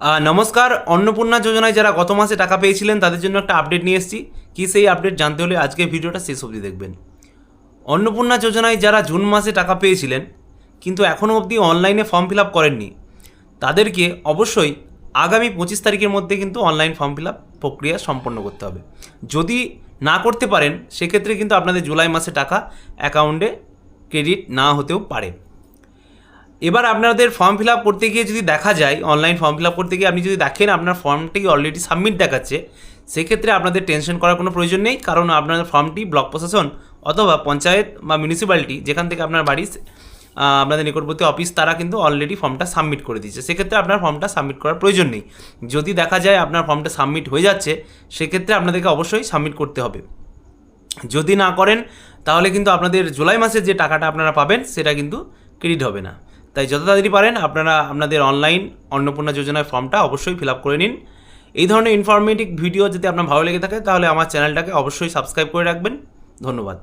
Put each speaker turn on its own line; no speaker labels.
নমস্কার। অন্নপূর্ণা যোজনায় যারা গত মাসে টাকা পেয়েছিলেন তাদের জন্য একটা আপডেট নিয়ে এসেছি। কি সেই আপডেট জানতে হলে আজকে ভিডিওটা শেষ অবধি দেখবেন। অন্নপূর্ণা যোজনায় যারা জুন মাসে টাকা পেয়েছিলেন কিন্তু এখনও অবধি অনলাইনে ফর্ম ফিল আপ করেননি, তাদেরকে অবশ্যই আগামী 25 তারিখের মধ্যে কিন্তু অনলাইন ফর্ম ফিল আপ প্রক্রিয়া সম্পন্ন করতে হবে। যদি না করতে পারেন সেক্ষেত্রে কিন্তু আপনাদের জুলাই মাসে টাকা অ্যাকাউন্টে ক্রেডিট না হতেও পারে। এবার আপনাদের ফর্ম ফিল আপ করতে গিয়ে যদি দেখা যায়, অনলাইন ফর্ম ফিল আপ করতে গিয়ে আপনি যদি দেখেন আপনার ফর্মটি অলরেডি সাবমিট দেখাচ্ছে, সেক্ষেত্রে আপনাদের টেনশন করার কোনো প্রয়োজন নেই, কারণ আপনার ফর্মটি ব্লক প্রশাসন অথবা পঞ্চায়েত বা মিউনিসিপ্যালিটি যেখান থেকে আপনার বাড়ি আপনাদের নিকটবর্তী অফিস তারা কিন্তু অলরেডি ফর্মটা সাবমিট করে দিচ্ছে। সেক্ষেত্রে আপনার ফর্মটা সাবমিট করার প্রয়োজন নেই। যদি দেখা যায় আপনার ফর্মটা সাবমিট হয়ে যাচ্ছে, সেক্ষেত্রে আপনাদেরকে অবশ্যই সাবমিট করতে হবে। যদি না করেন তাহলে কিন্তু আপনাদের জুলাই মাসের যে টাকাটা আপনারা পাবেন সেটা কিন্তু ক্রেডিট হবে না। তাই যত তাড়াতাড়ি পারেন আপনারা আপনাদের অনলাইন অন্নপূর্ণা যোজনার ফর্মটা অবশ্যই ফিল আপ করে নিন। এই ধরনের ইনফরমেটিভ ভিডিও যদি আপনার ভালো লেগে থাকে তাহলে আমার চ্যানেলটাকে অবশ্যই সাবস্ক্রাইব করে রাখবেন। ধন্যবাদ।